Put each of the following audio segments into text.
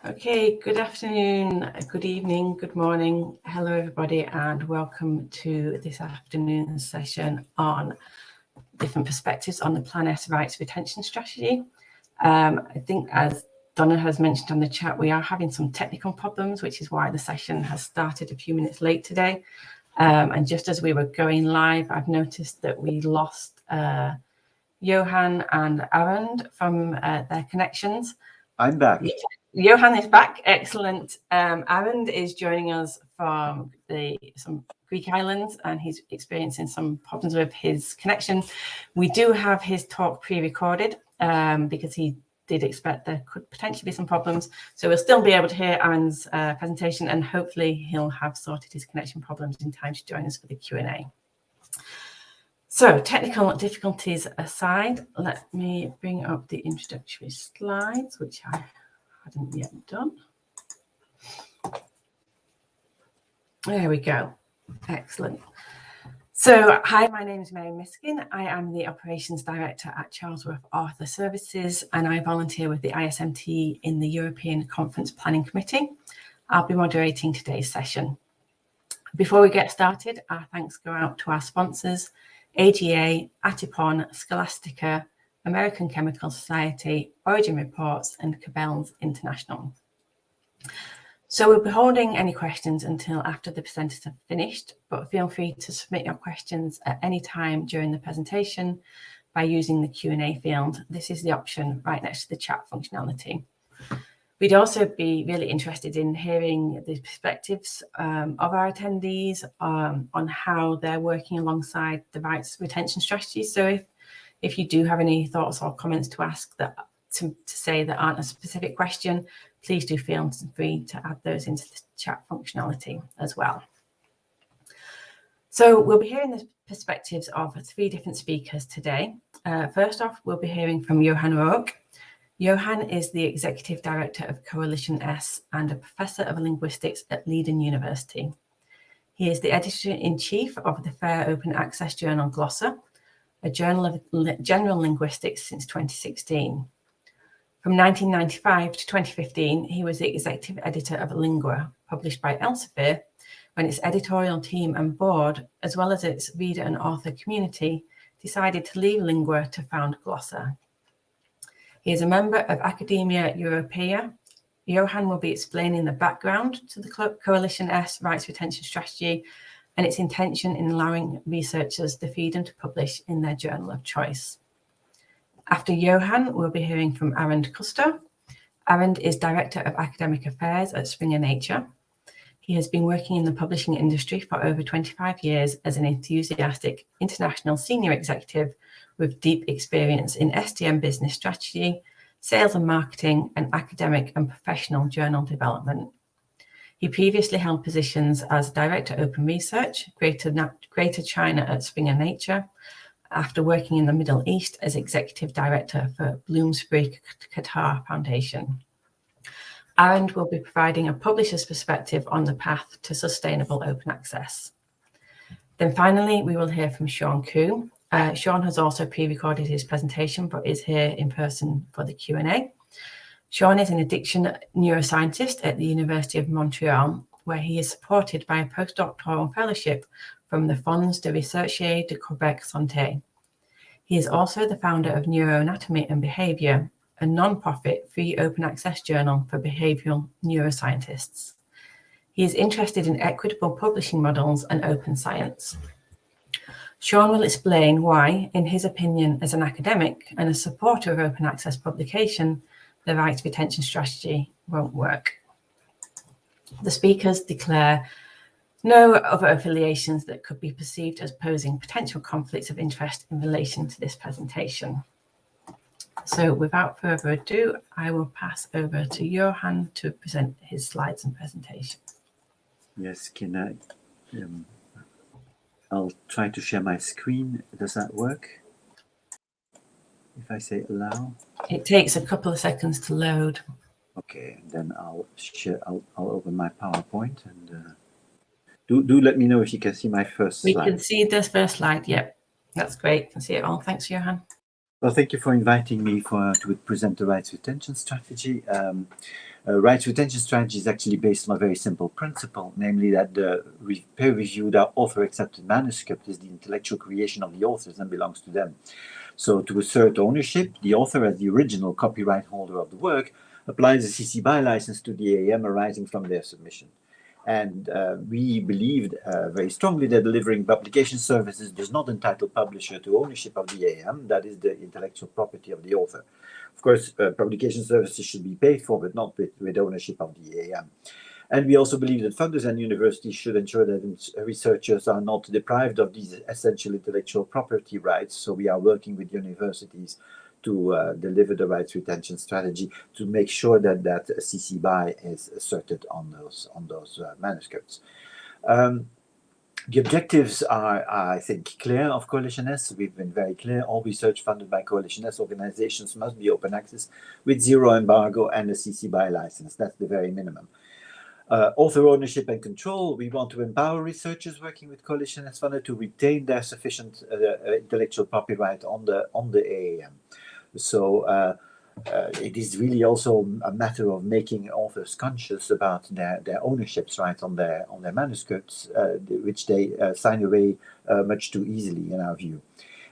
Okay, good afternoon, good evening, good morning. Hello, everybody, and welcome to this afternoon's session on different perspectives on the Plan S rights retention strategy. I think, as Donna has mentioned on the chat, we are having some technical problems, which is why the session has started a few minutes late today. And just as we were going live, I've noticed that we lost Johan and Arend from their connections. I'm back. Johan is back. Excellent. Arend is joining us from some Greek islands, and he's experiencing some problems with his connection. We do have his talk pre-recorded because he did expect there could potentially be some problems. So we'll still be able to hear Arend's presentation, and hopefully he'll have sorted his connection problems in time to join us for the Q&A. So technical difficulties aside, let me bring up the introductory slides, which I hadn't yet done. There we go. Excellent. So, hi, my name is Mary Miskin. I am the Operations Director at Charlesworth Arthur Services, and I volunteer with the ISMT in the European Conference Planning Committee. I'll be moderating today's session. Before we get started, our thanks go out to our sponsors, AGA, Atipon, Scholastica, American Chemical Society, Origin Reports, and Cabell's International. So we'll be holding any questions until after the presenters have finished, but feel free to submit your questions at any time during the presentation by using the Q&A field. This is the option right next to the chat functionality. We'd also be really interested in hearing the perspectives of our attendees on how they're working alongside the rights retention strategy. So if you do have any thoughts or comments to ask to say that aren't a specific question, please do feel free to add those into the chat functionality as well. So we'll be hearing the perspectives of 3 different speakers today. First off, we'll be hearing from Johan Rook. Johan is the Executive Director of Coalition S and a Professor of Linguistics at Leiden University. He is the Editor-in-Chief of the Fair Open Access journal Glossa, a journal of general linguistics since 2016. From 1995 to 2015, he was the Executive Editor of Lingua, published by Elsevier, when its editorial team and board, as well as its reader and author community, decided to leave Lingua to found Glossa. He is a member of Academia Europaea. Johan will be explaining the background to the Coalition S rights retention strategy and its intention in allowing researchers the freedom to publish in their journal of choice. After Johan, we'll be hearing from Arend Kuster. Arend is Director of Academic Affairs at Springer Nature. He has been working in the publishing industry for over 25 years as an enthusiastic international senior executive with deep experience in STM business strategy, sales and marketing, and academic and professional journal development. He previously held positions as Director Open Research, Greater China at Springer Nature, after working in the Middle East as Executive Director for Bloomsbury Qatar Foundation. Arend will be providing a publisher's perspective on the path to sustainable open access. Then finally, we will hear from Sean Koo. Sean has also pre-recorded his presentation, but is here in person for the Q&A. Sean is an addiction neuroscientist at the University of Montreal, where he is supported by a postdoctoral fellowship from the Fonds de Recherche de Québec Santé. He is also the founder of Neuroanatomy and Behavior, a non-profit free open access journal for behavioral neuroscientists. He is interested in equitable publishing models and open science. Sean will explain why, in his opinion as an academic and a supporter of open access publication, the rights retention strategy won't work. The speakers declare no other affiliations that could be perceived as posing potential conflicts of interest in relation to this presentation. So without further ado, I will pass over to Johan to present his slides and presentation. Yes, I'll try to share my screen. Does that work? If I say allow? It takes a couple of seconds to load. Okay, then I'll open my PowerPoint and do let me know if you can see my first slide. We can see this first slide. Yep, that's great. Can see it all. Thanks, Johan. Well, thank you for inviting me to present the rights retention strategy. Rights retention strategy is actually based on a very simple principle, namely that the peer-reviewed author-accepted manuscript is the intellectual creation of the authors and belongs to them. So to assert ownership, the author as the original copyright holder of the work applies a CC BY license to the AAM arising from their submission. And we believed very strongly that delivering publication services does not entitle publisher to ownership of the AAM, that is the intellectual property of the author. Of course, publication services should be paid for, but not with ownership of the AAM. And we also believe that funders and universities should ensure that researchers are not deprived of these essential intellectual property rights. So we are working with universities to deliver the rights retention strategy to make sure that CC BY is asserted on those manuscripts. The objectives are, I think, clear of Coalition S. We've been very clear. All research funded by Coalition S organizations must be open access with zero embargo and a CC BY license. That's the very minimum. Author ownership and control. We want to empower researchers working with Coalition S funded to retain their sufficient intellectual copyright on the AAM. So it is really also a matter of making authors conscious about their ownerships right on their manuscripts, which they sign away much too easily in our view.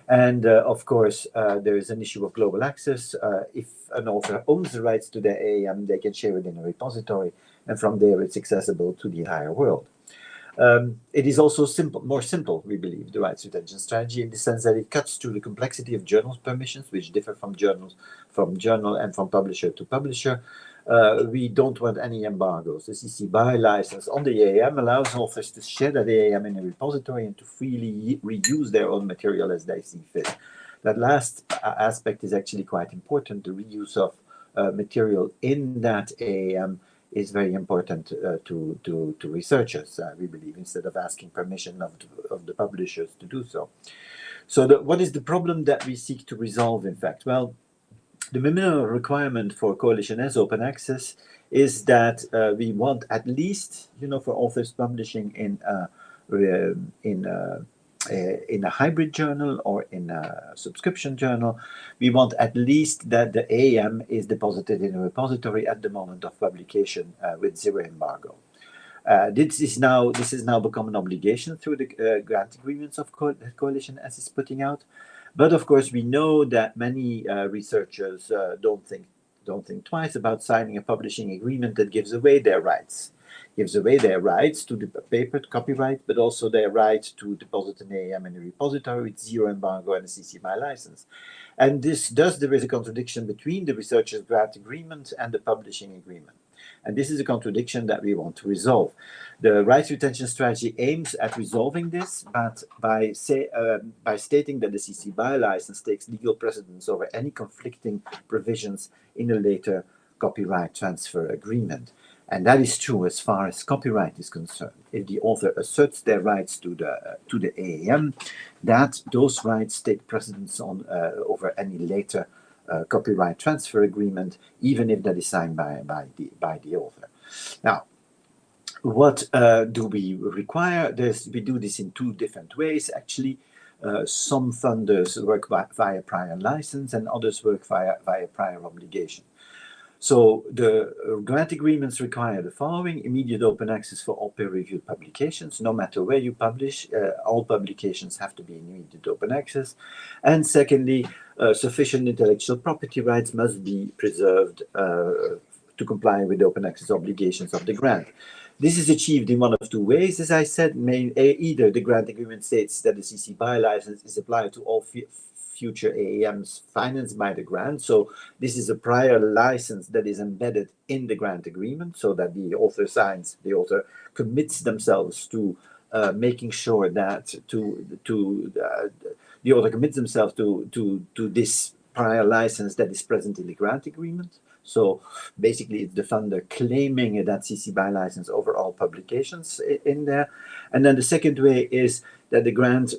And of course, there is an issue of global access. If an author owns the rights to their AAM, they can share it in a repository, and from there it's accessible to the entire world. It is also more simple, we believe, the rights retention strategy, in the sense that it cuts through the complexity of journals permissions, which differ from journal and from publisher to publisher. We don't want any embargoes. The CC BY license on the AAM allows authors to share that AAM in a repository and to freely reuse their own material as they see fit. That last aspect is actually quite important. The reuse of material in that AAM is very important to researchers, we believe, instead of asking permission of the publishers to do so. So what is the problem that we seek to resolve, in fact? Well, the minimum requirement for Coalition S open access is that we want at least, for authors publishing in a hybrid journal or in a subscription journal, we want at least that the AAM is deposited in a repository at the moment of publication with zero embargo. This has now become an obligation through the grant agreements of Coalition S is putting out. But of course, we know that many researchers don't think twice about signing a publishing agreement that gives away their rights. Gives away their rights to the paper to copyright, but also their right to deposit an AAM in a repository with zero embargo and a CC BY license. And there is a contradiction between the researcher's grant agreement and the publishing agreement. And this is a contradiction that we want to resolve. The rights retention strategy aims at resolving this, but by stating that the CC BY license takes legal precedence over any conflicting provisions in a later copyright transfer agreement. And that is true as far as copyright is concerned. If the author asserts their rights to the AAM, those rights take precedence over any later copyright transfer agreement, even if that is signed by the author. Now, what do we require? We do this in two different ways, actually. Some funders work via prior license, and others work via prior obligation. So the grant agreements require the following: immediate open access for all peer-reviewed publications, no matter where you publish. All publications have to be in immediate open access. And secondly, sufficient intellectual property rights must be preserved to comply with the open access obligations of the grant. This is achieved in one of two ways, as I said. Either the grant agreement states that the CC BY license is applied to all future AAMs financed by the grant. So this is a prior license that is embedded in the grant agreement, so that the author commits themselves to making sure that the author commits themselves to this prior license that is present in the grant agreement. So basically, it's the funder claiming that CC BY license over all publications in there. And then the second way is that the grant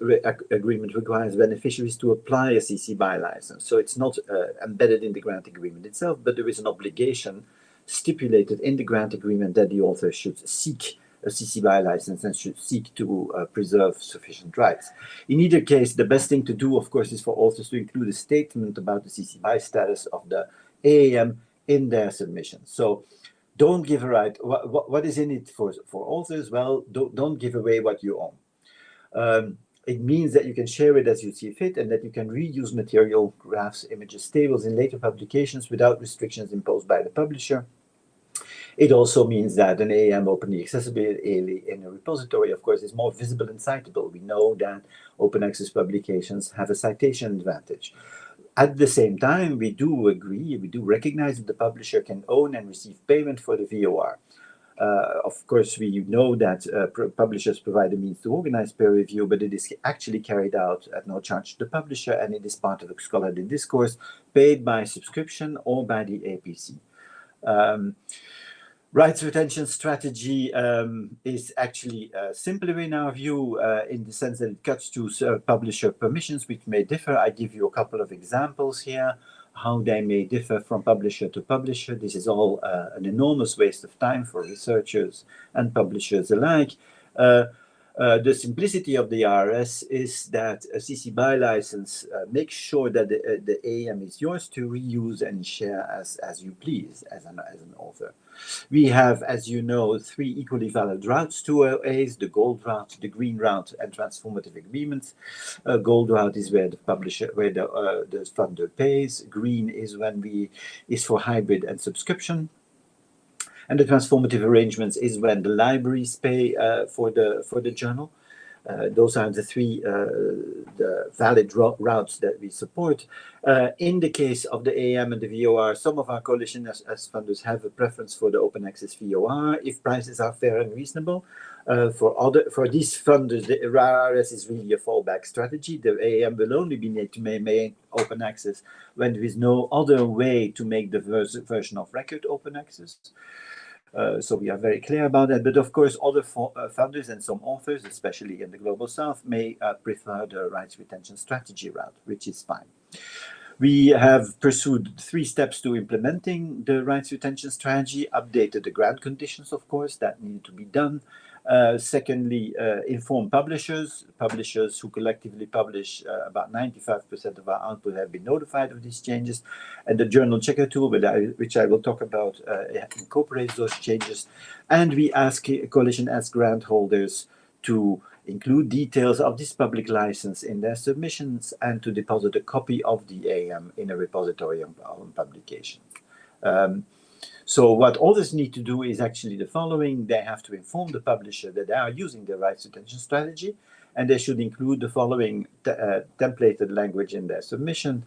agreement requires beneficiaries to apply a CC BY license. So it's not embedded in the grant agreement itself, but there is an obligation stipulated in the grant agreement that the author should seek a CC BY license and should seek to preserve sufficient rights. In either case, the best thing to do, of course, is for authors to include a statement about the CC BY status of the AAM in their submission. So don't give a right. What is in it for authors? Well, don't give away what you own. It means that you can share it as you see fit and that you can reuse material, graphs, images, tables in later publications without restrictions imposed by the publisher. It also means that an AAM openly accessible in a repository, of course, is more visible and citable. We know that open access publications have a citation advantage. At the same time, we do agree, we do recognize that the publisher can own and receive payment for the VOR. Of course, we know that publishers provide a means to organize peer review, but it is actually carried out at no charge to the publisher, and it is part of a scholarly discourse paid by subscription or by the APC. Rights retention strategy is actually simpler in our view in the sense that it cuts to publisher permissions, which may differ. I give you a couple of examples here, how they may differ from publisher to publisher. This is all an enormous waste of time for researchers and publishers alike. The simplicity of the RS is that a CC BY license makes sure that the AAM is yours to reuse and share as you please as an author. We have, as you know, 3 equally valid routes to OAs: the gold route, the green route, and transformative agreements. Gold route is where the publisher, where the funder pays. Green is for hybrid and subscription. And the transformative arrangements is when the libraries pay for the journal. Those are the 3 the valid routes that we support. In the case of the AAM and the VOR, some of our coalition as funders have a preference for the open access VOR if prices are fair and reasonable. For these funders, the RS is really a fallback strategy. The AAM will only be made to make open access when there is no other way to make the version of record open access. So we are very clear about that. But of course, other funders and some authors, especially in the Global South, may prefer the rights retention strategy route, which is fine. We have pursued 3 steps to implementing the rights retention strategy: updated the grant conditions, of course, that need to be done. Secondly, inform publishers who collectively publish about 95% of our output have been notified of these changes, and the journal checker tool, which I will talk about, incorporates those changes. And we ask Coalition S grant holders to include details of this public license in their submissions and to deposit a copy of the AAM in a repository on publications. So what authors need to do is actually the following. They have to inform the publisher that they are using the rights retention strategy, and they should include the following templated language in their submission.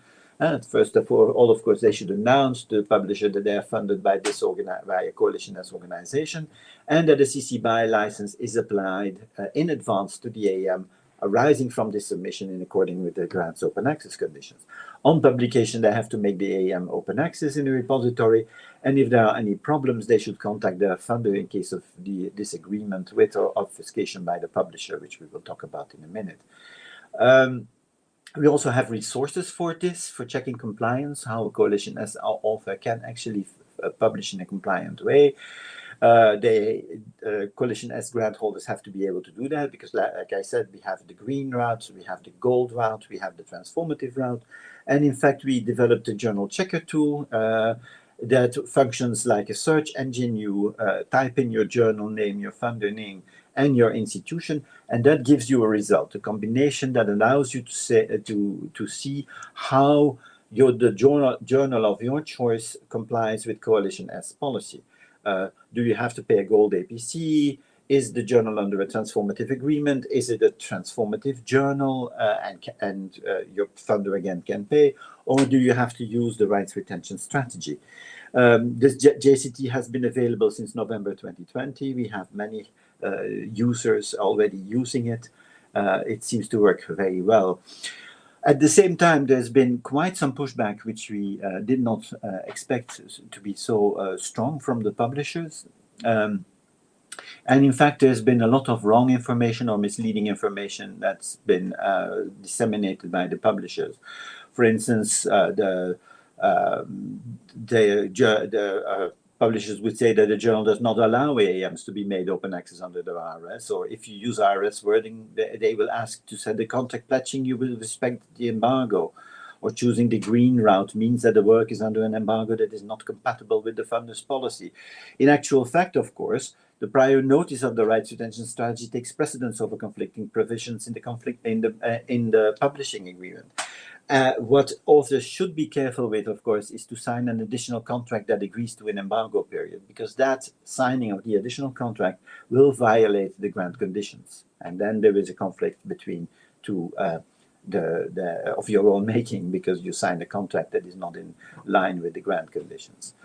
First of all, of course, they should announce to the publisher that they are funded by by a Coalition S organization, and that a CC BY license is applied in advance to the AAM arising from this submission in accordance with the grant's open access conditions. On publication, they have to make the AAM open access in the repository, and if there are any problems, they should contact their funder in case of the disagreement with or obfuscation by the publisher, which we will talk about in a minute. We also have resources for this, for checking compliance, how a Coalition S author can actually publish in a compliant way. Coalition S grant holders have to be able to do that because, like I said, we have the green route, we have the gold route, we have the transformative route. And in fact, we developed a journal checker tool that functions like a search engine. You type in your journal name, your funder name, and your institution, and that gives you a result, a combination that allows you to see how the journal of your choice complies with Coalition S policy. Do you have to pay a gold APC? Is the journal under a transformative agreement? Is it a transformative journal and your funder again can pay? Or do you have to use the rights retention strategy? This JCT has been available since November 2020. We have many users already using it. It seems to work very well. At the same time, there's been quite some pushback, which we did not expect to be so strong from the publishers. And in fact, there's been a lot of wrong information or misleading information that's been disseminated by the publishers. For instance, the publishers would say that the journal does not allow AAMs to be made open access under the RS, or if you use RS wording, they will ask to send a contract pledging you will respect the embargo. or choosing the green route means that the work is under an embargo that is not compatible with the funder's policy. In actual fact, of course, the prior notice of the rights retention strategy takes precedence over conflicting provisions in the publishing agreement. What authors should be careful with, of course, is to sign an additional contract that agrees to an embargo period, because that signing of the additional contract will violate the grant conditions. And then there is a conflict between two of your own making, because you signed a contract that is not in line with the grant conditions.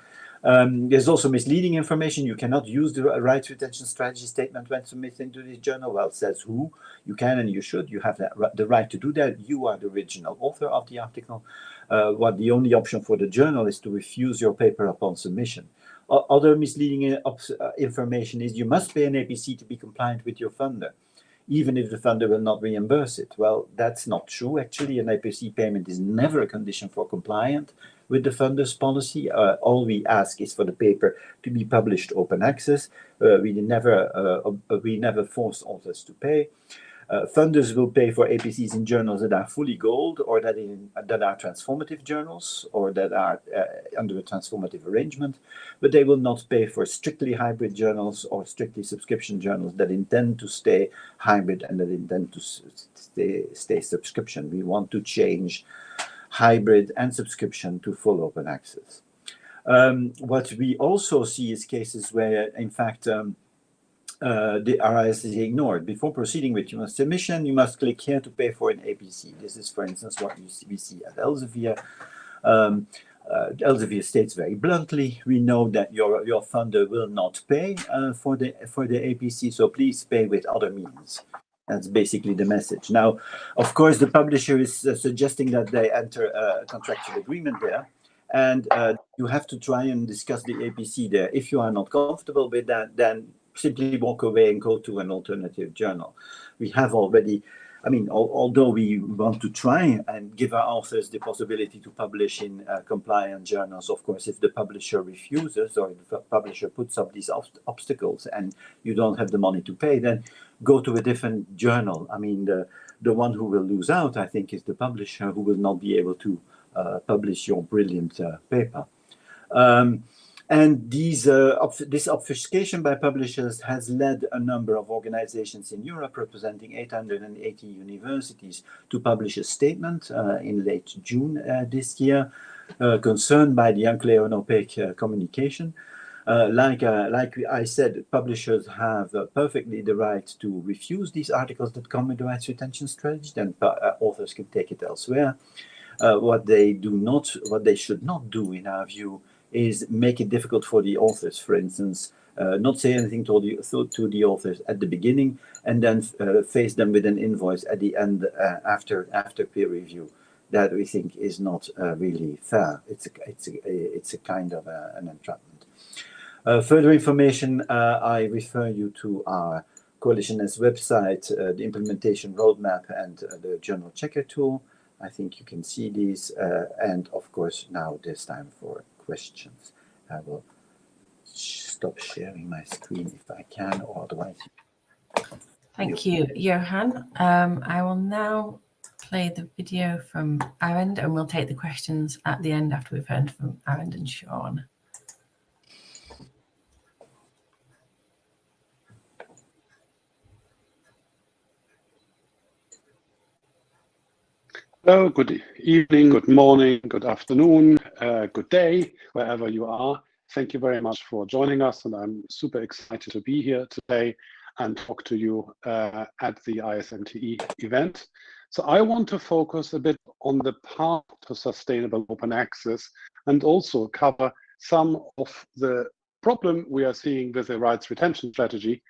There's also misleading information. You cannot use the rights retention strategy statement when submitting to the journal. Well, it says who. You can and you should. You have the right to do that. You are the original author of the article. What the only option for the journal is to refuse your paper upon submission. Other misleading information is you must pay an APC to be compliant with your funder, even if the funder will not reimburse it. Well, that's not true. Actually, an APC payment is never a condition for compliance with the funder's policy. All we ask is for the paper to be published open access. We never force authors to pay. Funders will pay for APCs in journals that are fully gold, or that are transformative journals, or that are under a transformative arrangement, but they will not pay for strictly hybrid journals or strictly subscription journals that intend to stay hybrid and that intend to stay subscription. We want to change hybrid and subscription to full open access. What we also see is cases where, in fact, the RIS is ignored. Before proceeding with your submission, you must click here to pay for an APC. This is, for instance, what we see at Elsevier. Elsevier states very bluntly, we know that your funder will not pay for the APC, so please pay with other means. That's basically the message. Now, of course, the publisher is suggesting that they enter a contractual agreement there, and you have to try and discuss the APC there. If you are not comfortable with that, then simply walk away and go to an alternative journal. We have already, I mean, although we want to try and give our authors the possibility to publish in compliant journals, of course, if the publisher refuses or if the publisher puts up these obstacles and you don't have the money to pay, then go to a different journal. I mean, the one who will lose out, I think, is the publisher, who will not be able to publish your brilliant paper. And this obfuscation by publishers has led a number of organizations in Europe, representing 880 universities, to publish a statement in late June this year, concerned by the unclear and opaque communication. Like I said, publishers have perfectly the right to refuse these articles that come with the rights retention strategy. Then authors can take it elsewhere. What they should not do, in our view, is make it difficult for the authors. For instance, not say anything to the authors at the beginning, and then face them with an invoice at the end after peer review. That we think is not really fair. It's a kind of an entrapment. Further information, I refer you to our Coalition S website, the implementation roadmap, and the journal checker tool. I think you can see these, and of course now there's time for questions. I will stop sharing my screen if I can, or otherwise. Thank you, Johan. I will now play the video from Arend, and we'll take the questions at the end after we've heard from Arend and Sean. Hello, good evening, good morning, good afternoon, good day, wherever you are. Thank you very much for joining us, and I'm super excited to be here today and talk to you at the ISMTE event. So I want to focus a bit on the path to sustainable open access, and also cover some of the problem we are seeing with the rights retention strategy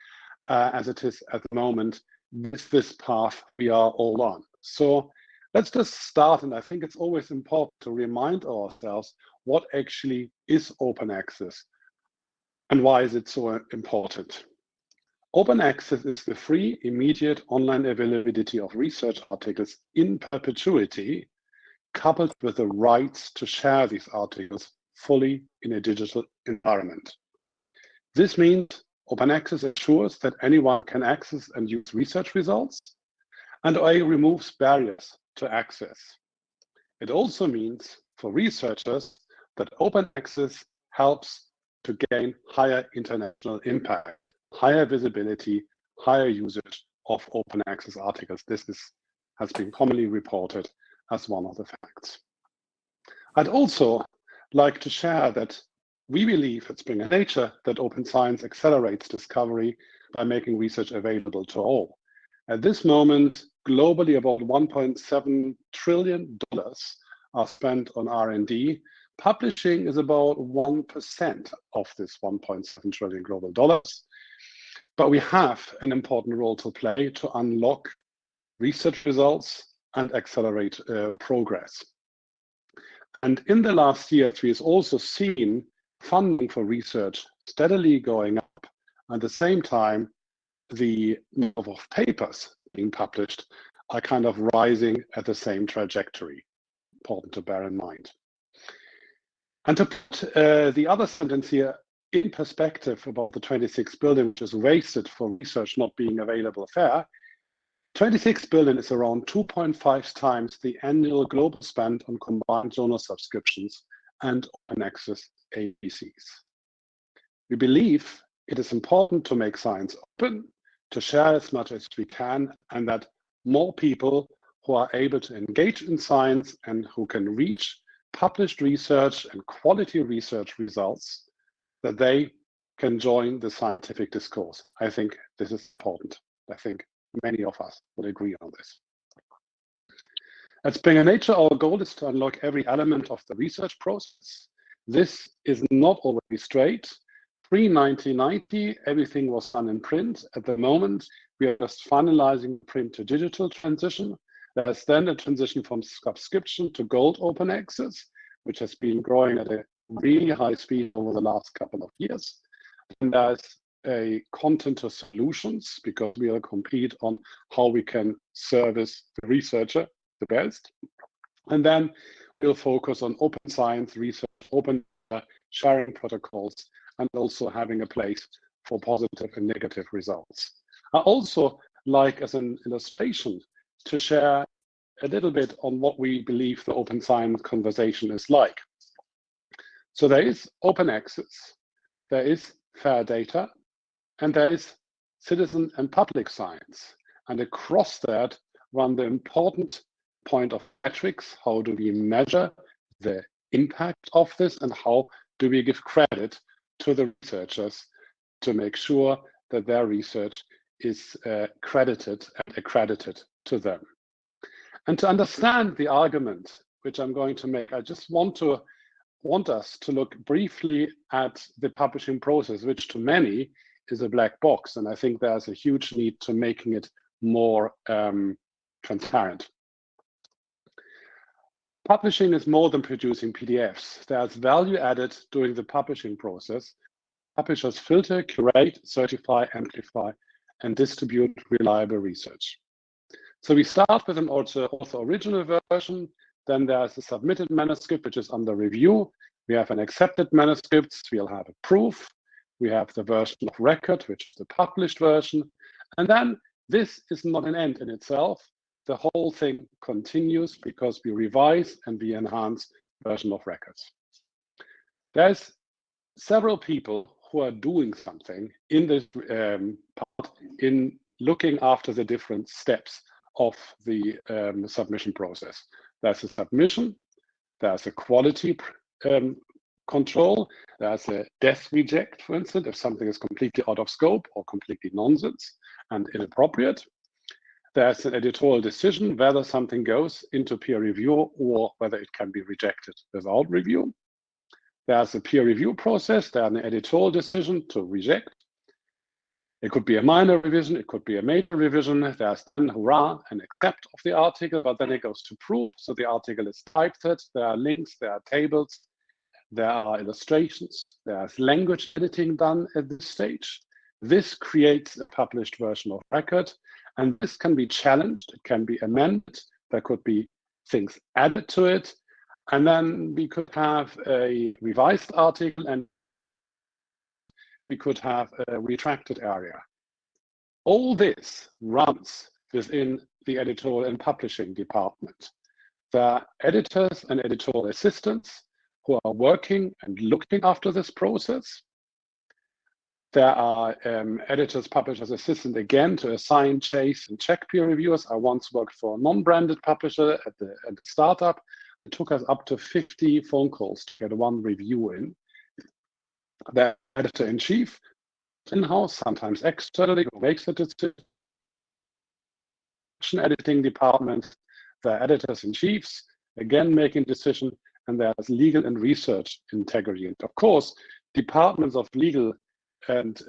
as it is at the moment with this path we are all on. So let's just start, and I think it's always important to remind ourselves what actually is open access and why is it so important. Open access is the free, immediate online availability of research articles in perpetuity, coupled with the rights to share these articles fully in a digital environment. This means open access ensures that anyone can access and use research results, and OA removes barriers to access. It also means for researchers that open access helps to gain higher international impact, higher visibility, higher usage of open access articles. This has been commonly reported as one of the facts. I'd also like to share that we believe at Springer Nature that open science accelerates discovery by making research available to all. At this moment, globally, about $1.7 trillion are spent on R&D. Publishing is about 1% of this $1.7 trillion global dollars. But we have an important role to play to unlock research results and accelerate progress. And in the last years, we've also seen funding for research steadily going up. At the same time, the number of papers being published are kind of rising at the same trajectory. Important to bear in mind. And to put the other sentence here in perspective about the 26 billion which is wasted for research not being available fair, 26 billion is around 2.5 times the annual global spend on combined journal subscriptions and open access ABCs. We believe it is important to make science open, to share as much as we can, and that more people who are able to engage in science and who can reach published research and quality research results, that they can join the scientific discourse. I think this is important. I think many of us would agree on this. At Springer Nature, our goal is to unlock every element of the research process. This is not always straight. Pre-1990, everything was done in print. At the moment, we are just finalizing print to digital transition. There's then a transition from subscription to gold open access, which has been growing at a really high speed over the last couple of years. And there's a content to solutions, because we will compete on how we can service the researcher the best. And then we'll focus on open science research, open sharing protocols, and also having a place for positive and negative results. I also like, as an illustration, to share a little bit on what we believe the open science conversation is like. So there is open access, there is fair data, and there is citizen and public science. And across that run the important point of metrics. How do we measure the impact of this, and how do we give credit to the researchers to make sure that their research is credited and accredited to them? And to understand the argument which I'm going to make, I just want us to look briefly at the publishing process, which to many is a black box. And I think there's a huge need to making it more transparent. Publishing is more than producing PDFs. There's value added during the publishing process. Publishers filter, curate, certify, amplify, and distribute reliable research. So we start with an author original version. Then there's a submitted manuscript, which is under review. We have an accepted manuscript. We'll have a proof. We have the version of record, which is the published version. And then this is not an end in itself. The whole thing continues because we revise and we enhance version of records. There's several people who are doing something in this part in looking after the different steps of the submission process. There's a submission, there's a quality control, there's a death reject, for instance, if something is completely out of scope or completely nonsense and inappropriate. There's an editorial decision whether something goes into peer review or whether it can be rejected without review. There's a peer review process, there's an editorial decision to reject. It could be a minor revision, it could be a major revision. There's then, hurrah, an accept of the article, but then it goes to proof. So the article is typeset, there are links, there are tables, there are illustrations, there's language editing done at this stage. This creates a published version of record, and this can be challenged, it can be amended, there could be things added to it, and then we could have a revised article and we could have a retracted area. All this runs within the editorial and publishing department. There are editors and editorial assistants who are working and looking after this process. There are editors, publishers, assistant again to assign, chase, and check peer reviewers. I once worked for a non-branded publisher at the startup. It took us up to 50 phone calls to get one review in. The editor-in-chief, in-house, sometimes externally, who makes the decision. Editing department, the editors-in-chiefs, again making decision, and there's legal and research integrity. And of course, departments of legal and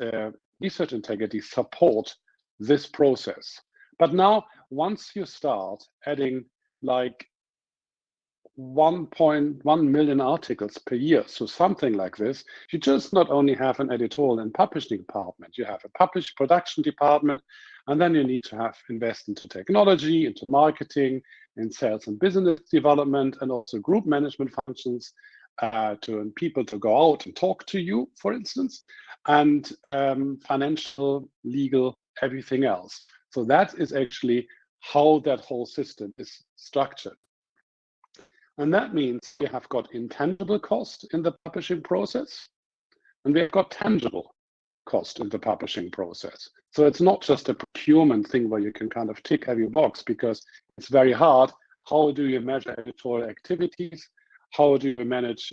research integrity support this process. But now, once you start adding like 1.1 million articles per year, so something like this, you just not only have an editorial and publishing department, you have a production department, and then you need to invest into technology, into marketing, in sales and business development, and also group management functions, to people to go out and talk to you, for instance, and financial, legal, everything else. So that is actually how that whole system is structured. And that means we have got intangible cost in the publishing process, and we have got tangible cost in the publishing process. So it's not just a procurement thing where you can kind of tick every box, because it's very hard. How do you measure editorial activities? How do you manage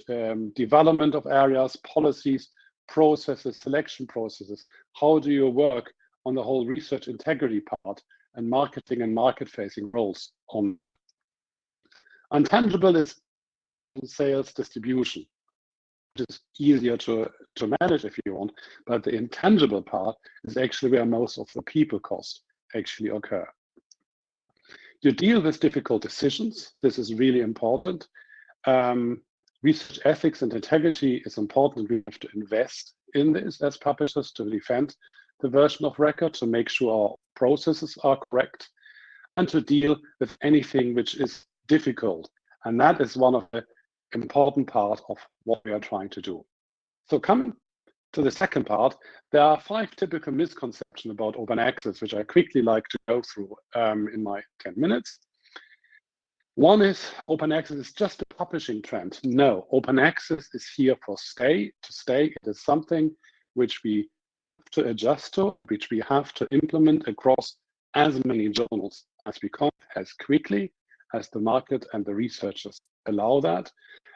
development of areas, policies, processes, selection processes? How do you work on the whole research integrity part and marketing and market-facing roles on? Intangible is sales distribution, which is easier to manage if you want, but the intangible part is actually where most of the people cost actually occur. You deal with difficult decisions. This is really important. Research ethics and integrity is important. We have to invest in this as publishers to defend the version of record, to make sure our processes are correct, and to deal with anything which is difficult. And that is one of the important parts of what we are trying to do. So coming to the second part, there are 5 typical misconceptions about open access, which I quickly like to go through in my 10 minutes. One is open access is just a publishing trend. No, open access is here to stay. It is something which we have to adjust to, which we have to implement across as many journals as we can, as quickly as the market and the researchers allow that.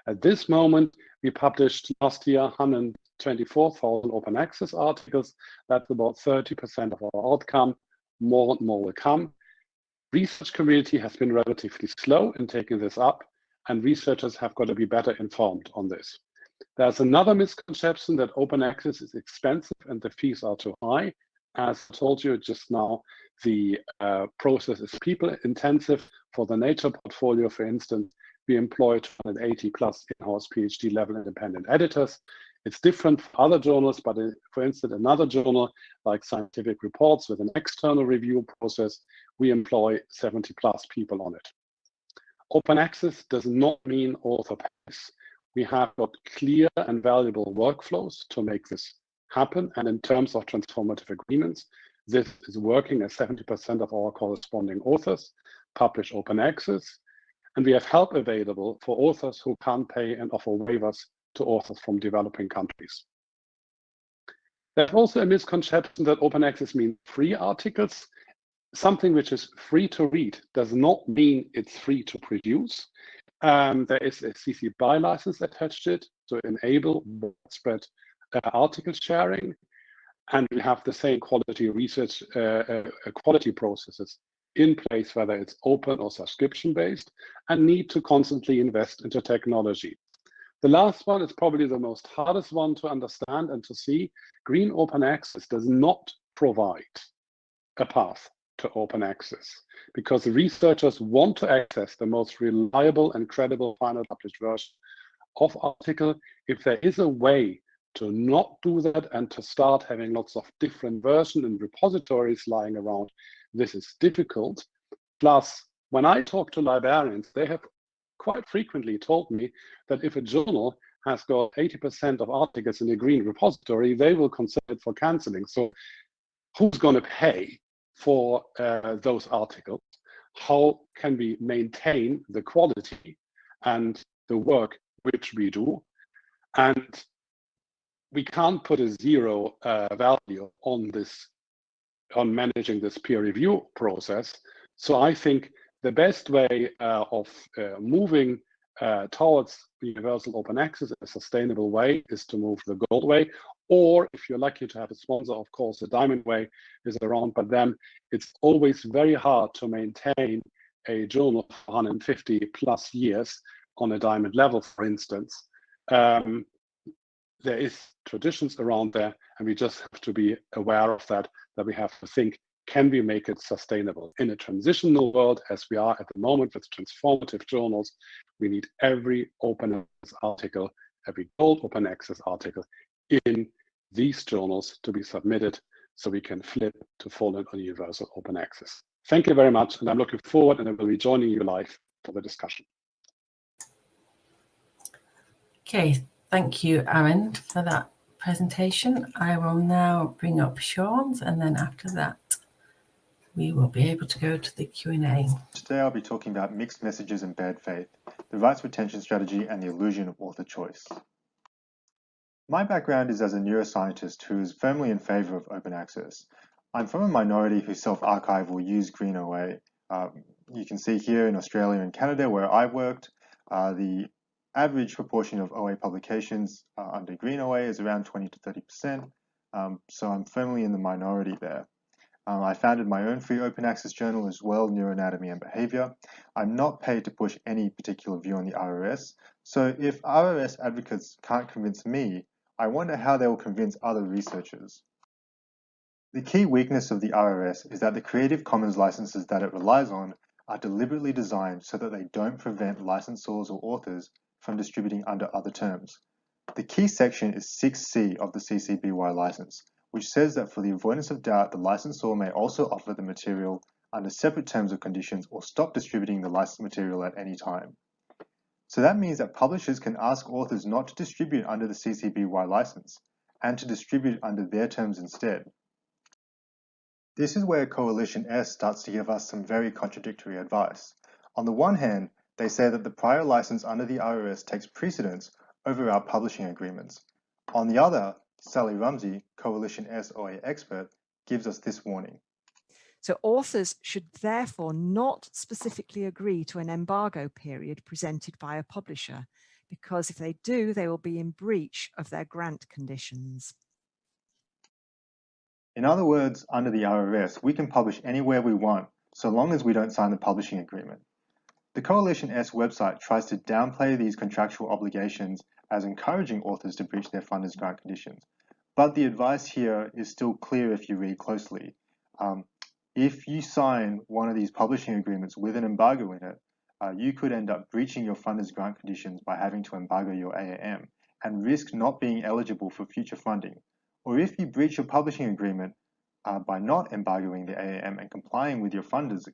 At this moment, we published last year 124,000 open access articles. That's about 30% of our outcome. More and more will come. Research community has been relatively slow in taking this up, and researchers have got to be better informed on this. There's another misconception that open access is expensive and the fees are too high. As I told you just now, the process is people intensive. For the Nature portfolio, for instance, we employ 280 plus in-house PhD level independent editors. It's different for other journals, but for instance, another journal like Scientific Reports with an external review process, we employ 70 plus people on it. Open access does not mean author pays. We have got clear and valuable workflows to make this happen. And in terms of transformative agreements, this is working as 70% of our corresponding authors publish open access. And we have help available for authors who can't pay and offer waivers to authors from developing countries. There's also a misconception that open access means free articles. Something which is free to read does not mean it's free to produce. There is a CC BY license attached to it to enable widespread article sharing. And we have the same quality research, quality processes in place, whether it's open or subscription-based, and need to constantly invest into technology. The last one is probably the most hardest one to understand and to see. Green open access does not provide a path to open access, because the researchers want to access the most reliable and credible final published version of article. If there is a way to not do that and to start having lots of different versions and repositories lying around, this is difficult. Plus, when I talk to librarians, they have quite frequently told me that if a journal has got 80% of articles in a green repository, they will consider it for canceling. So who's going to pay for those articles? how can we maintain the quality and the work which we do. And we can't put a zero value on managing this peer review process. So I think the best way of moving towards universal open access in a sustainable way is to move the gold way. Or if you're lucky to have a sponsor, of course, the diamond way is around, but then it's always very hard to maintain a journal for 150 plus years on a diamond level, for instance. There is traditions around there, and we just have to be aware of that we have to think, can we make it sustainable? In a transitional world, as we are at the moment with transformative journals, we need every open access article, every gold open access article in these journals to be submitted so we can flip to full and universal open access. Thank you very much, and I'm looking forward, and I will be joining you live for the discussion. Okay, thank you, Arend, for that presentation. I will now bring up Sean's, and then after that, we will be able to go to the Q&A. Today I'll be talking about mixed messages and bad faith, the rights retention strategy, and the illusion of author choice. My background is as a neuroscientist who is firmly in favor of open access. I'm from a minority who self-archive or use GreenOA. You can see here in Australia and Canada where I worked, the average proportion of OA publications under GreenOA is around 20 to 30%, so I'm firmly in the minority there. I founded my own free open access journal as well, Neuroanatomy and Behavior. I'm not paid to push any particular view on the RRS, so if RRS advocates can't convince me, I wonder how they will convince other researchers. The key weakness of the RRS is that the Creative Commons licenses that it relies on are deliberately designed so that they don't prevent licensors or authors from distributing under other terms. The key section is 6C of the CC BY license, which says that for the avoidance of doubt, the licensor may also offer the material under separate terms or conditions or stop distributing the licensed material at any time. So that means that publishers can ask authors not to distribute under the CC BY license and to distribute under their terms instead. This is where Coalition S starts to give us some very contradictory advice. On the one hand, they say that the prior license under the RRS takes precedence over our publishing agreements. On the other, Sally Rumsey, Coalition S OA expert, gives us this warning. So authors should therefore not specifically agree to an embargo period presented by a publisher, because if they do, they will be in breach of their grant conditions. In other words, under the RRS, we can publish anywhere we want, so long as we don't sign the publishing agreement. The Coalition S website tries to downplay these contractual obligations as encouraging authors to breach their funders' grant conditions. But the advice here is still clear if you read closely. If you sign one of these publishing agreements with an embargo in it, you could end up breaching your funders' grant conditions by having to embargo your AAM and risk not being eligible for future funding. Or if you breach your publishing agreement by not embargoing the AAM and complying with your funders'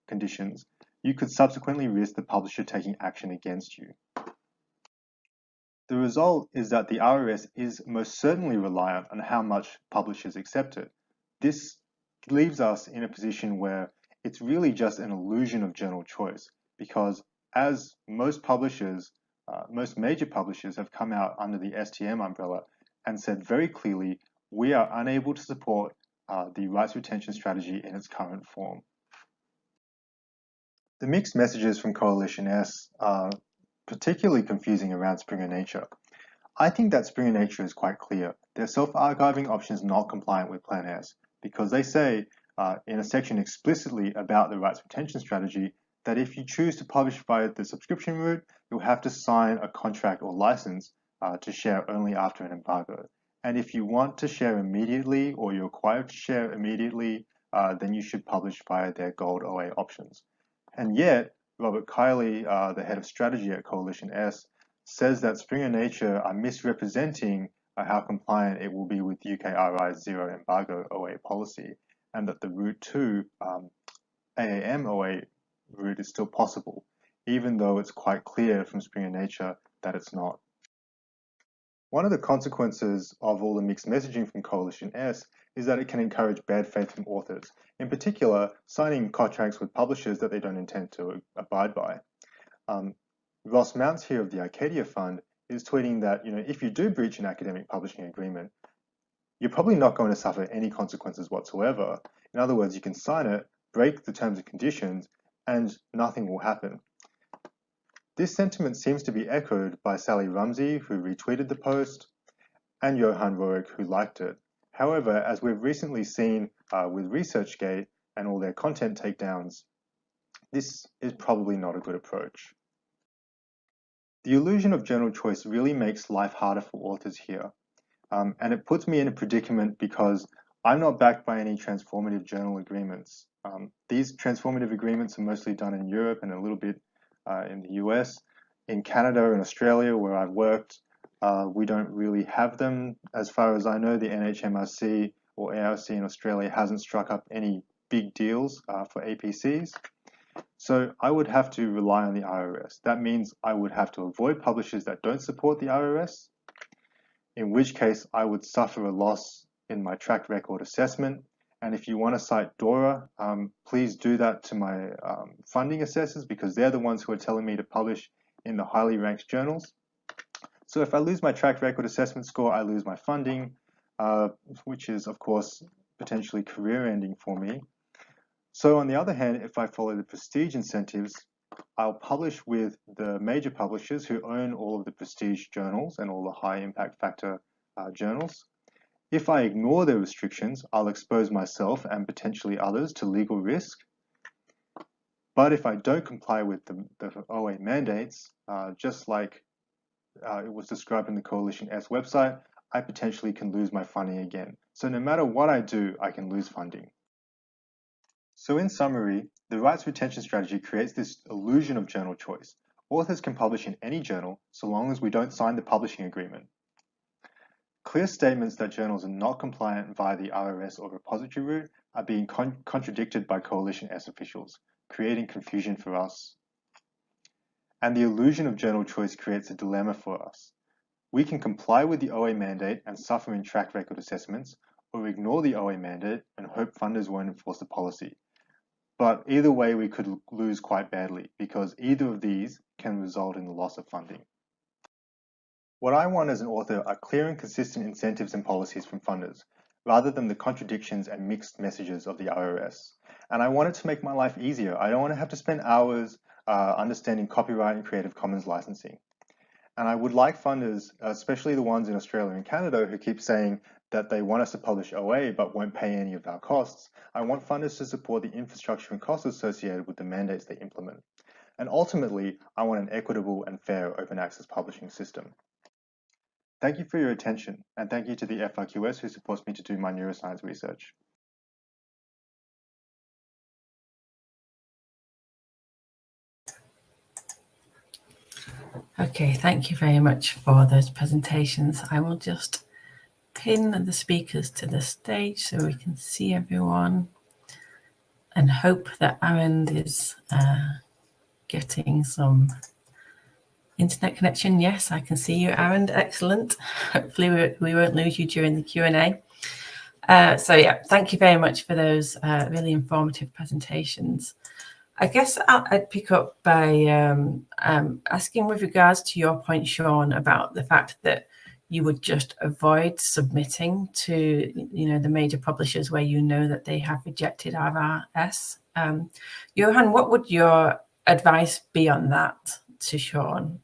conditions, you could subsequently risk the publisher taking action against you. The result is that the RRS is most certainly reliant on how much publishers accept it. This leaves us in a position where it's really just an illusion of journal choice, because as most publishers, most major publishers have come out under the STM umbrella and said very clearly, we are unable to support the rights retention strategy in its current form. The mixed messages from Coalition S are particularly confusing around Springer Nature. I think that Springer Nature is quite clear. Their self-archiving option is not compliant with Plan S, because they say in a section explicitly about the rights retention strategy that if you choose to publish via the subscription route, you'll have to sign a contract or license to share only after an embargo. And if you want to share immediately or you're required to share immediately, then you should publish via their Gold OA options. And yet, Robert Kiley, the head of strategy at Coalition S, says that Springer Nature are misrepresenting how compliant it will be with UKRI's zero embargo OA policy, and that the Route 2 AAM OA route is still possible, even though it's quite clear from Springer Nature that it's not. One of the consequences of all the mixed messaging from Coalition S is that it can encourage bad faith from authors, in particular, signing contracts with publishers that they don't intend to abide by. Ross Mounts here of the Arcadia Fund is tweeting that, if you do breach an academic publishing agreement, you're probably not going to suffer any consequences whatsoever. In other words, you can sign it, break the terms and conditions, and nothing will happen. This sentiment seems to be echoed by Sally Rumsey, who retweeted the post, and Johan Roek, who liked it. However, as we've recently seen with ResearchGate and all their content takedowns, this is probably not a good approach. The illusion of journal choice really makes life harder for authors here. And it puts me in a predicament because I'm not backed by any transformative journal agreements. These transformative agreements are mostly done in Europe and a little bit in the US. In Canada and Australia, where I've worked, we don't really have them. As far as I know, the NHMRC or ARC in Australia hasn't struck up any big deals for APCs. So I would have to rely on the IRS. That means I would have to avoid publishers that don't support the IRS, in which case I would suffer a loss in my track record assessment. And if you want to cite DORA, please do that to my funding assessors, because they're the ones who are telling me to publish in the highly ranked journals. So if I lose my track record assessment score, I lose my funding, which is, of course, potentially career ending for me. So on the other hand, if I follow the prestige incentives, I'll publish with the major publishers who own all of the prestige journals and all the high impact factor journals. If I ignore the restrictions, I'll expose myself and potentially others to legal risk. But if I don't comply with the OA mandates, just like it was described in the Coalition S website, I potentially can lose my funding again. So no matter what I do, I can lose funding. So in summary, the rights retention strategy creates this illusion of journal choice. Authors can publish in any journal so long as we don't sign the publishing agreement. Clear statements that journals are not compliant via the IRS or repository route are being contradicted by Coalition S officials, creating confusion for us. And the illusion of journal choice creates a dilemma for us. We can comply with the OA mandate and suffer in track record assessments, or ignore the OA mandate and hope funders won't enforce the policy. But either way, we could lose quite badly, because either of these can result in the loss of funding. What I want as an author are clear and consistent incentives and policies from funders, rather than the contradictions and mixed messages of the IRS. And I want it to make my life easier. I don't want to have to spend hours understanding copyright and Creative Commons licensing. And I would like funders, especially the ones in Australia and Canada, who keep saying that they want us to publish OA but won't pay any of our costs. I want funders to support the infrastructure and costs associated with the mandates they implement. And ultimately, I want an equitable and fair open access publishing system. Thank you for your attention, and thank you to the FRQS who supports me to do my neuroscience research. Okay, thank you very much for those presentations. I will just pin the speakers to the stage so we can see everyone, and hope that Aaron is getting some internet connection. Yes, I can see you, Aaron. Excellent. Hopefully we won't lose you during the Q&A. So yeah, thank you very much for those really informative presentations. I guess I'd pick up by asking, with regards to your point, Sean, about the fact that you would just avoid submitting to, the major publishers where you know that they have rejected RRS. Johan, what would your advice be on that to Sean?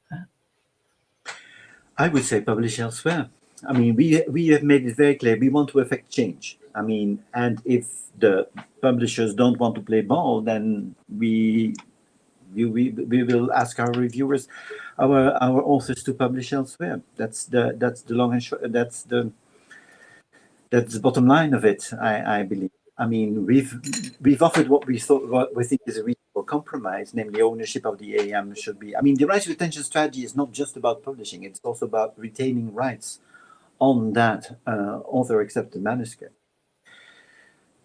I would say publish elsewhere. I mean, we have made it very clear we want to affect change. I mean, and if the publishers don't want to play ball, then we will ask our reviewers, our authors, to publish elsewhere. That's the long and short. That's the bottom line of it. I believe. I mean, we've offered what we think is a reasonable compromise, namely ownership of the AM should be. I mean, the rights retention strategy is not just about publishing; it's also about retaining rights on that author-accepted manuscript.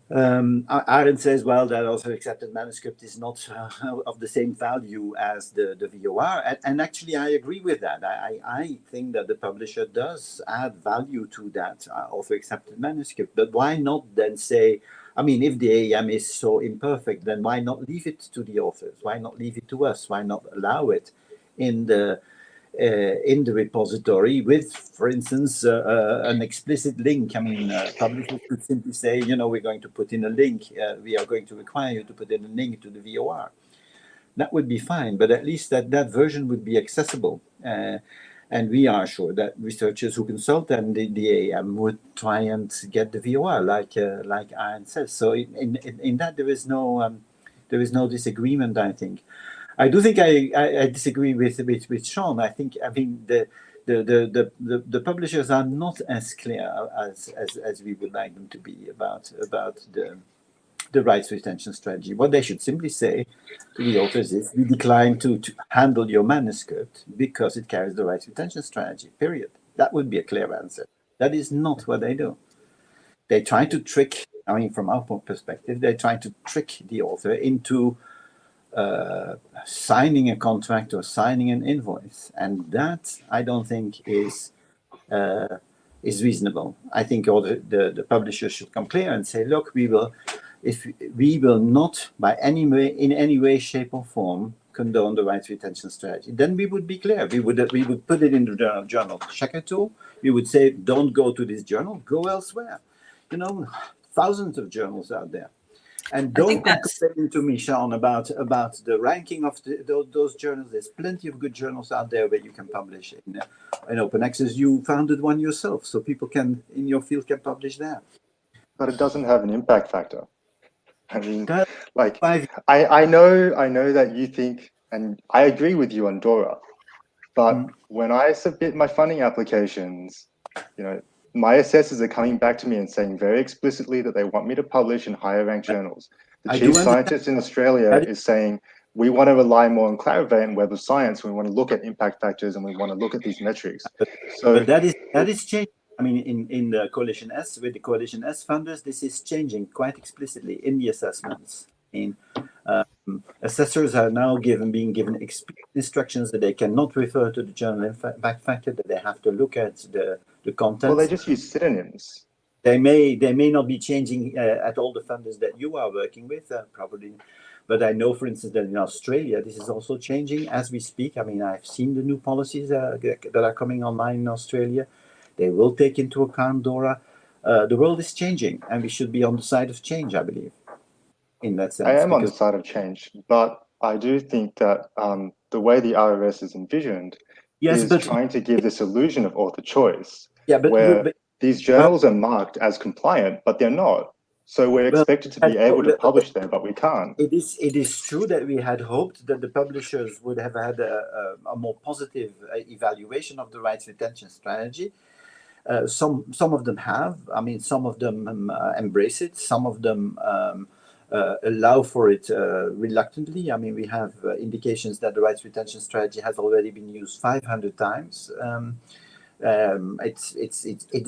Arendt says, well, that author accepted manuscript is not of the same value as the VOR. And actually, I agree with that. I think that the publisher does add value to that author accepted manuscript. But why not then say, I mean, if the AEM is so imperfect, then why not leave it to the authors? Why not leave it to us? Why not allow it in the repository with, for instance, an explicit link? I mean, publishers could simply say, you know, we're going to put in a link. We are going to require you to put in a link to the VOR. That would be fine, but at least that version would be accessible. And we are sure that researchers who consult and the AEM would try and get the VOR, like Arendt says. So in that there is no disagreement, I think. I do think I disagree with Sean. I mean the publishers are not as clear as we would like them to be about the rights retention strategy. What they should simply say to the authors is, we decline to handle your manuscript because it carries the rights retention strategy, period. That would be a clear answer. That is not what they do. They try to trick, I mean, from our perspective, they try to trick the author into signing a contract or signing an invoice, and that I don't think is reasonable. I think all the publishers should come clear and say, look, we will not in any way, shape or form condone the rights retention strategy. Then we would be clear. We would put it in the journal checker tool. We would say, don't go to this journal, go elsewhere. You know, thousands of journals out there. And don't complain to me, Sean, about the ranking of those journals. There's plenty of good journals out there where you can publish in open access. You founded one yourself, so people in your field can publish there. But it doesn't have an impact factor. I mean, like, I know that you think, and I agree with you on DORA, but when I submit my funding applications, you know, my assessors are coming back to me and saying very explicitly that they want me to publish in higher ranked journals. The chief scientist in Australia is saying, we want to rely more on Clarivate and Web of Science. We want to look at impact factors and we want to look at these metrics. But that is changing. I mean, in the Coalition S, with the Coalition S funders, this is changing quite explicitly in the assessments. Assessors are now being given instructions that they cannot refer to the journal impact factor, that they have to look at the contents. Well, they just use synonyms. They may not be changing at all the funders that you are working with, probably. But I know, for instance, that in Australia, this is also changing as we speak. I mean, I've seen the new policies that are coming online in Australia. They will take into account DORA. The world is changing, and we should be on the side of change, I believe, in that sense. I am on the side of change, but I do think that the way the RRS is envisioned is trying to give this illusion of author choice, where these journals are marked as compliant, but they're not. So we're expected to be able to publish them, but we can't. It is true that we had hoped that the publishers would have had a more positive evaluation of the rights retention strategy. Some of them have. I mean, some of them embrace it. Some of them allow for it reluctantly. I mean, we have indications that the rights retention strategy has already been used 500 times. It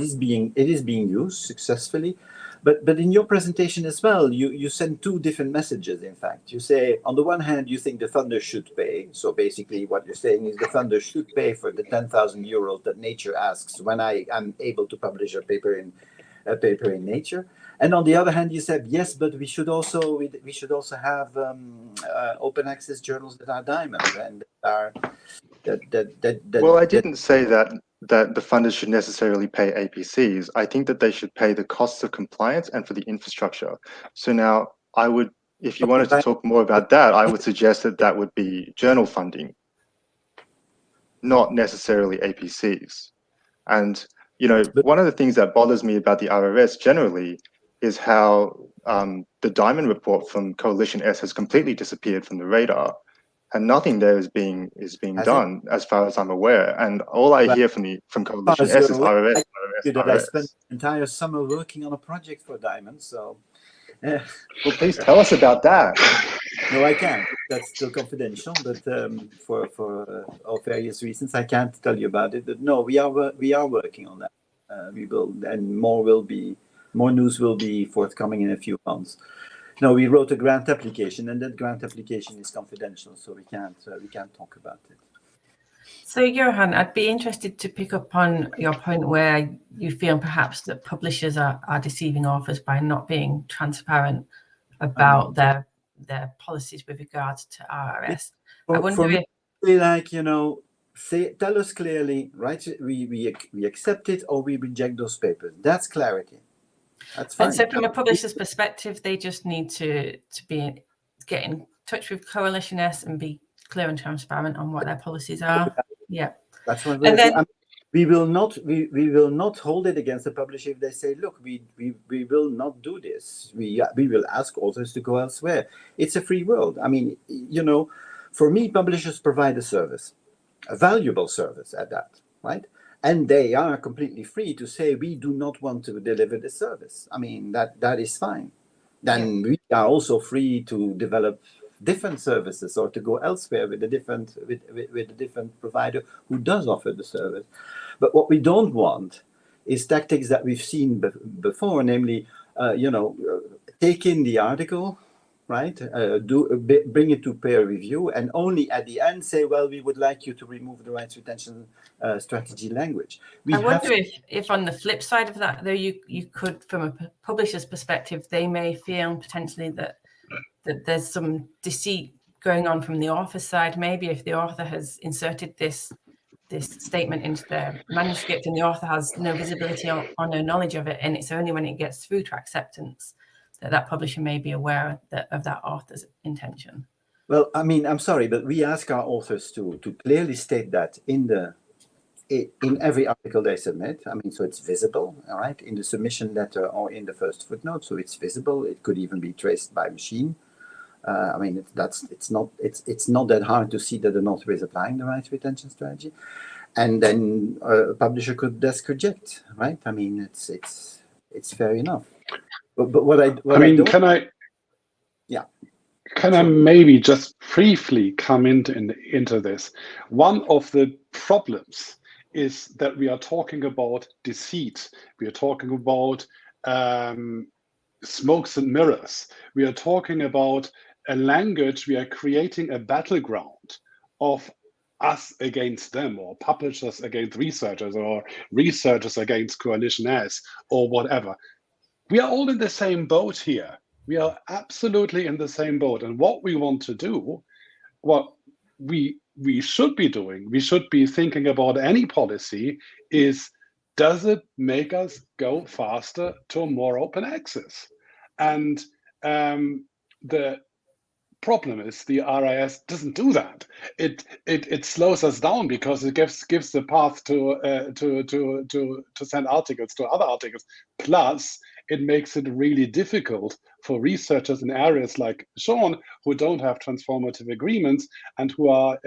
is being used successfully. But in your presentation as well, you send two different messages, in fact. You say, on the one hand, you think the funder should pay. So basically what you're saying is the funder should pay for the 10,000 euros that Nature asks when I am able to publish a paper in Nature. And on the other hand, you said, yes, but we should also have open access journals that are diamond and are Well, I didn't say that the funders should necessarily pay APCs. I think that they should pay the costs of compliance and for the infrastructure. So now I would, if you wanted to talk more about that, I would suggest that would be journal funding, not necessarily APCs. And, you know, one of the things that bothers me about the RRS generally is how the Diamond report from Coalition S has completely disappeared from the radar. And nothing there is being done, as far as I'm aware. And all I hear from Coalition S is RRS. I spent the entire summer working on a project for Diamond, so. Well, please tell us about that. No, I can't. That's still confidential, but for all various reasons, I can't tell you about it. But no, we are working on that. We will, and more will be More news will be forthcoming in a few months. No, we wrote a grant application, and that grant application is confidential, so we can't talk about it. So, Johan, I'd be interested to pick up on your point where you feel perhaps that publishers are deceiving authors by not being transparent about their policies with regards to RRS. I wonder For me, if, like, tell us clearly, right? We accept it or we reject those papers. That's clarity. That's fine. and so from a publisher's perspective, they just need to get in touch with Coalition S and be clear and transparent on what their policies are. Yeah, that's what and then we will not hold it against the publisher if they say, look, we will not do this. We will ask authors to go elsewhere. It's a free world. I mean, for me, publishers provide a service, a valuable service at that, right? And they are completely free to say, we do not want to deliver the service. I mean, that is fine. Then we are also free to develop different services or to go elsewhere with a different provider who does offer the service. But what we don't want is tactics that we've seen before, namely, take in the article, right? Bring it to peer review, and only at the end say, well, we would like you to remove the rights retention strategy language. I wonder if on the flip side of that, though, you could, from a publisher's perspective, they may feel potentially that there's some deceit going on from the author's side. Maybe if the author has inserted this statement into their manuscript and the author has no visibility or no knowledge of it, and it's only when it gets through to acceptance that publisher may be aware of that author's intention. Well, I mean, I'm sorry, but we ask our authors to clearly state that in every article they submit. I mean, so it's visible, all right, in the submission letter or in the first footnote, so it's visible. It could even be traced by machine. I mean, it's not that hard to see that an author is applying the rights retention strategy, and then a publisher could desk reject, right? I mean, it's fair enough. But Can I maybe just briefly come into this? One of the problems is that we are talking about deceit. We are talking about smokes and mirrors. We are talking about a language. We are creating a battleground of us against them, or publishers against researchers, or researchers against Coalition S, or whatever. We are all in the same boat here. We are absolutely in the same boat. And what we want to do, what we should be doing, we should be thinking about any policy is, does it make us go faster to more open access? And the problem is the RIS doesn't do that. It slows us down because it gives the path to send articles to other articles. Plus, it makes it really difficult for researchers in areas like Sean, who don't have transformative agreements and who are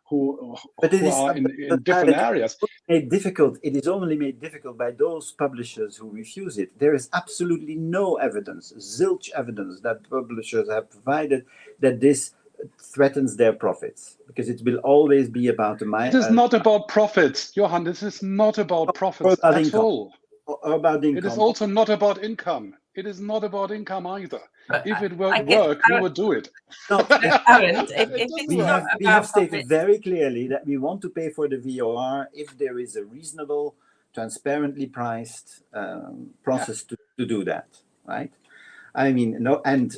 who are in different areas. It is only made difficult by those publishers who refuse it. There is absolutely no evidence, zilch evidence, that publishers have provided that this threatens their profits, because it will always be about the money. It is not about profits, Johan. This is not about profits at all. Or about income. It is also not about income. It is not about income either. But if it would work, we would do it. No, we have stated very clearly that we want to pay for the VOR if there is a reasonable, transparently priced process to do that, right? I mean, no, and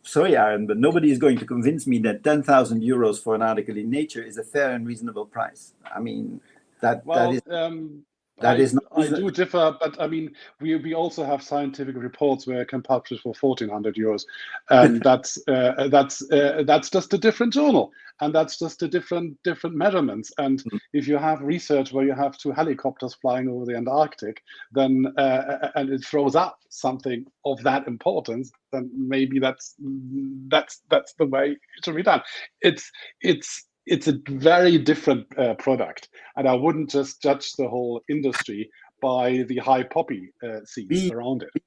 sorry, Aaron, but nobody is going to convince me that 10,000 euros for an article in Nature is a fair and reasonable price. I mean, that is not. I do differ, but I mean, we also have scientific reports where I can publish for 1,400 euros, and that's just a different journal, and that's just a different measurements. And if you have research where you have 2 helicopters flying over the Antarctic, then and it throws up something of that importance, then maybe that's the way it should be done. It's a very different product, and I wouldn't just judge the whole industry by the high poppy seeds around it.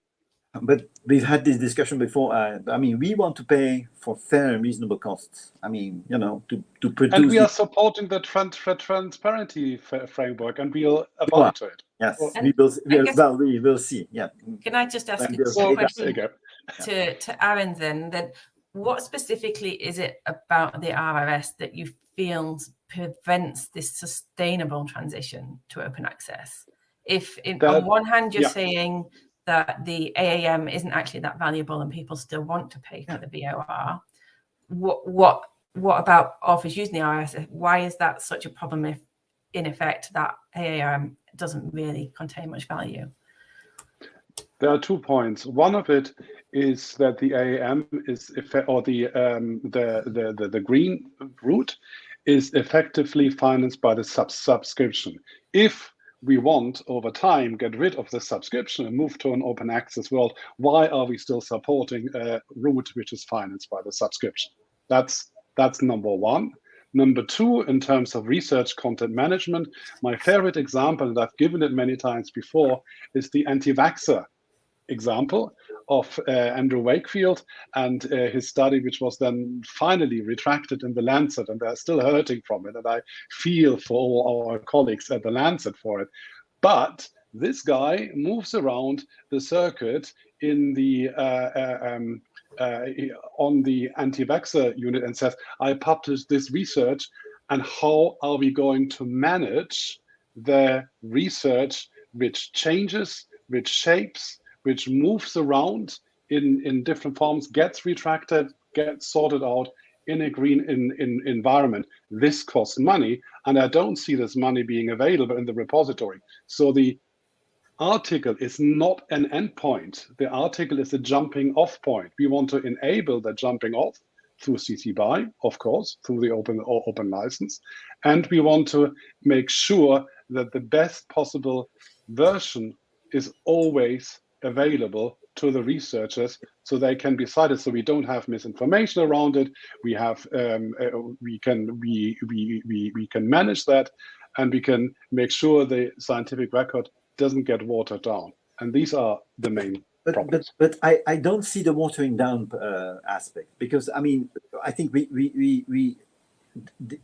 But we've had this discussion before. I mean, we want to pay for fair and reasonable costs. I mean, you know, to produce. And we are supporting the transparency framework, and we'll abide to it. Yes, And we will. I guess- Well, we will see. Yeah. Can I just ask And a we'll quick see. question There you go. to Aaron then what specifically is it about the RRS that you feel prevents this sustainable transition to open access? If on one hand you're saying that the AAM isn't actually that valuable and people still want to pay for the VOR, what about authors using the RRS? Why is that such a problem if in effect that AAM doesn't really contain much value? There are 2 points. One of it is that the AAM is the green route is effectively financed by the subscription. If we want over time get rid of the subscription and move to an open access world, why are we still supporting a route which is financed by the subscription? That's number one. Number two, in terms of research content management, my favorite example, and I've given it many times before, is the anti-vaxxer example of Andrew Wakefield and his study, which was then finally retracted in the Lancet, and they're still hurting from it. And I feel for all our colleagues at the Lancet for it. But this guy moves around the circuit in the on the anti-vaxxer unit and says, I published this research, and how are we going to manage the research which changes, which shapes, which moves around in different forms, gets retracted, gets sorted out in a green environment. This costs money, and I don't see this money being available in the repository. So the article is not an endpoint. The article is a jumping off point. We want to enable the jumping off through CC BY, of course, through the open license. And we want to make sure that the best possible version is always available to the researchers so they can be cited, so we don't have misinformation around it. We have we can manage that, and we can make sure the scientific record doesn't get watered down. And these are the main problems. But I don't see the watering down aspect, because I mean, I think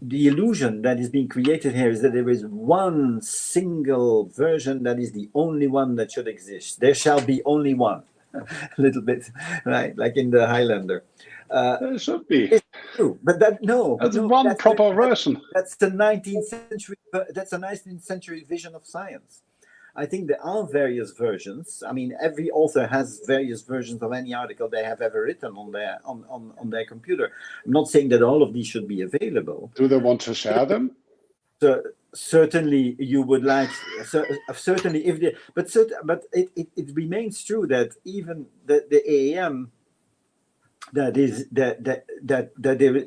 the illusion that is being created here is that there is one single version that is the only one that should exist. There shall be only one. A little bit, right? Like in the Highlander. There should be. It's true, but that's one proper version. That's the 19th century. That's a 19th century vision of science. I think there are various versions. I mean, every author has various versions of any article they have ever written on their computer. I'm not saying that all of these should be available. Do they want to share them? So certainly, you would like certainly if they, but it remains true that even the AAM that there,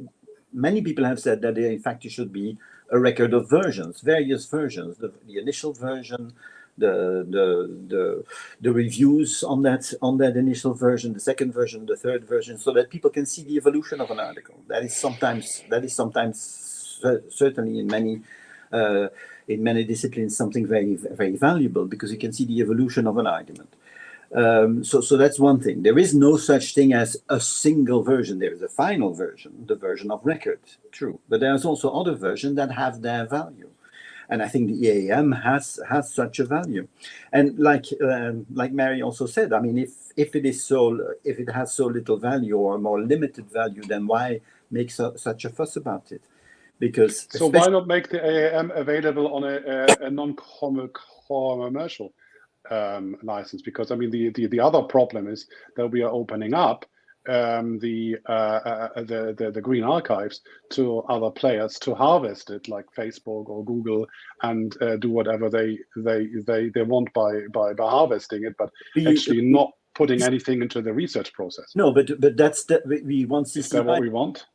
many people have said that there in fact should be a record of versions, various versions, the initial version, the reviews on that initial version, the second version, the third version, so that people can see the evolution of an article. That is sometimes certainly in many disciplines something very, very valuable, because you can see the evolution of an argument. So that's one thing. There is no such thing as a single version. There is a final version, the version of record, true. But there's also other versions that have their value. And I think the EAM has such a value. And like Mary also said, I mean, if it has so little value or more limited value, then why make such a fuss about it? Because so why not make the AAM available on a non-commercial license? Because I mean, the other problem is that we are opening up the green archives to other players to harvest it, like Facebook or Google, and do whatever they want by harvesting it, but actually not putting anything into the research process. No, but that's we want CC BY. Is that what we want?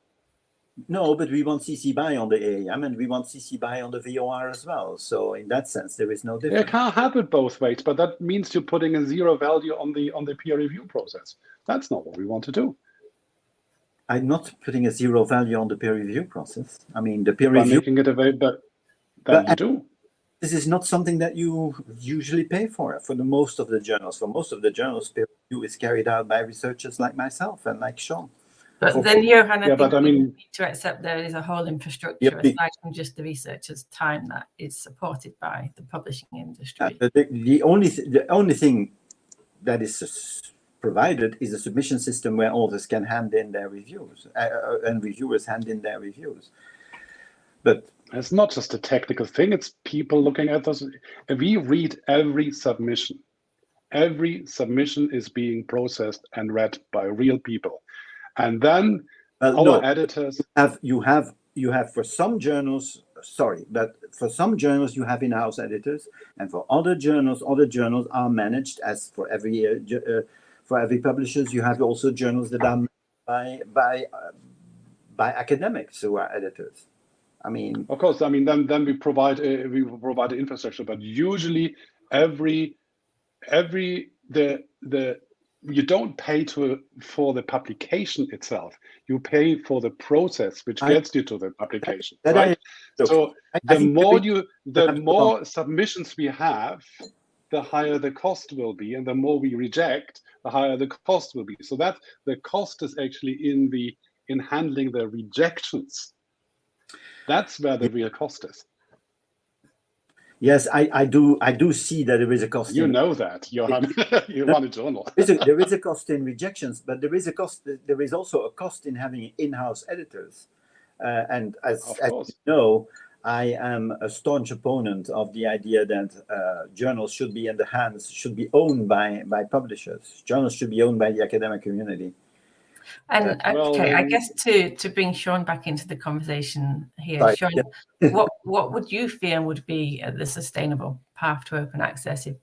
No, but we want CC BY on the AAM, and we want CC BY on the VOR as well. So in that sense, there is no difference. You can't have it both ways, but that means you're putting a zero value on the peer review process. That's not what we want to do. I'm not putting a zero value on the peer review process. I mean, the peer review. By making it available, then you do. this is not something that you usually pay for the most of the journals. For most of the journals, peer review is carried out by researchers like myself and like Sean. But then, Johan, I Yeah, think but I we mean- need to accept there is a whole infrastructure Yep. aside from just the researchers' time that is supported by the publishing industry. The only thing that is provided is a submission system where authors can hand in their reviews and reviewers hand in their reviews. But It's not just a technical thing, it's people looking at those. We read every submission. Every submission is being processed and read by real people. And then our editors... You have for some journals, but for some journals you have in-house editors, and for other journals are managed as for every publishers. You have also journals that are managed by academics who are editors. I mean, of course, I mean then we provide the infrastructure, but usually you don't pay for the publication itself. You pay for the process which gets you to the publication, right? So the more submissions we have, the higher the cost will be, and the more we reject, the higher the cost will be. So that the cost is actually in handling the rejections. That's where the real cost is. Yes, I do see that there is a cost. You know that, Johan. You run a journal. There is a cost in rejections, but there is also a cost in having in-house editors. And as you know, I am a staunch opponent of the idea that journals should be owned by publishers. Journals should be owned by the academic community. And I guess to bring Sean back into the conversation here, right, Sean, yeah. what would you feel would be the sustainable path to open access? If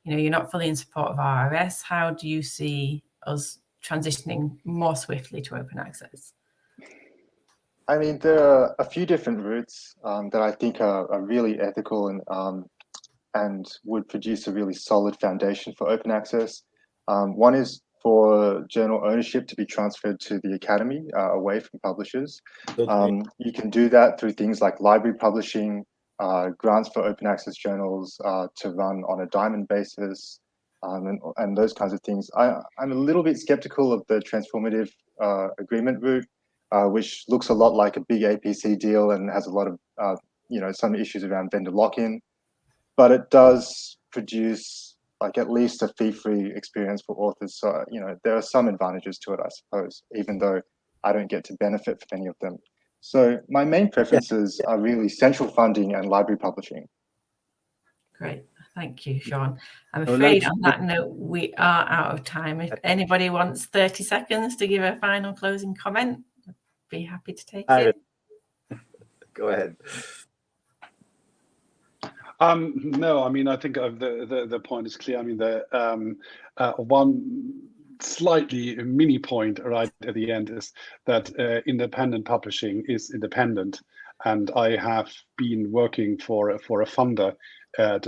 you're not fully in support of RRS, how do you see us transitioning more swiftly to open access? I mean, there are a few different routes that I think are really ethical and would produce a really solid foundation for open access. One is for journal ownership to be transferred to the academy away from publishers. You can do that through things like library publishing, grants for open access journals to run on a diamond basis, and those kinds of things. I'm a little bit skeptical of the transformative agreement route, which looks a lot like a big APC deal and has a lot of some issues around vendor lock-in, but it does produce like at least a fee-free experience for authors. So, there are some advantages to it, I suppose, even though I don't get to benefit from any of them. So my main preferences are really central funding and library publishing. Great. Thank you, Sean. I'm afraid on that note, we are out of time. If anybody wants 30 seconds to give a final closing comment, I'd be happy to take it. Go ahead. No, I mean, I think the point is clear. I mean, the one slightly mini point right at the end is that independent publishing is independent, and I have been working for a funder at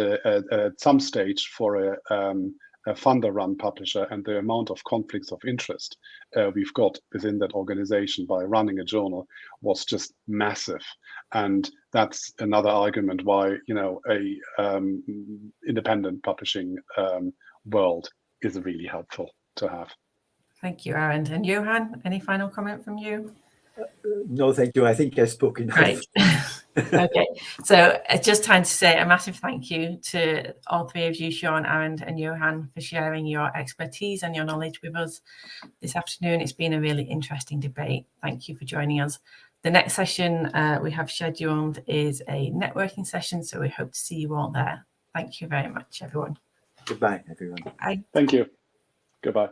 some stage for a funder-run publisher, and the amount of conflicts of interest we've got within that organization by running a journal was just massive. And that's another argument why a independent publishing world is really helpful to have. Thank you, Arend. And Johan, any final comment from you? No, thank you. I think I've spoken. Right. Okay, so it's just time to say a massive thank you to all three of you, Sean, Arend and Johan, for sharing your expertise and your knowledge with us this afternoon. It's been a really interesting debate. Thank you for joining us. The next session we have scheduled is a networking session, so we hope to see you all there. Thank you very much, everyone. Goodbye, everyone. Bye. Thank you. Goodbye.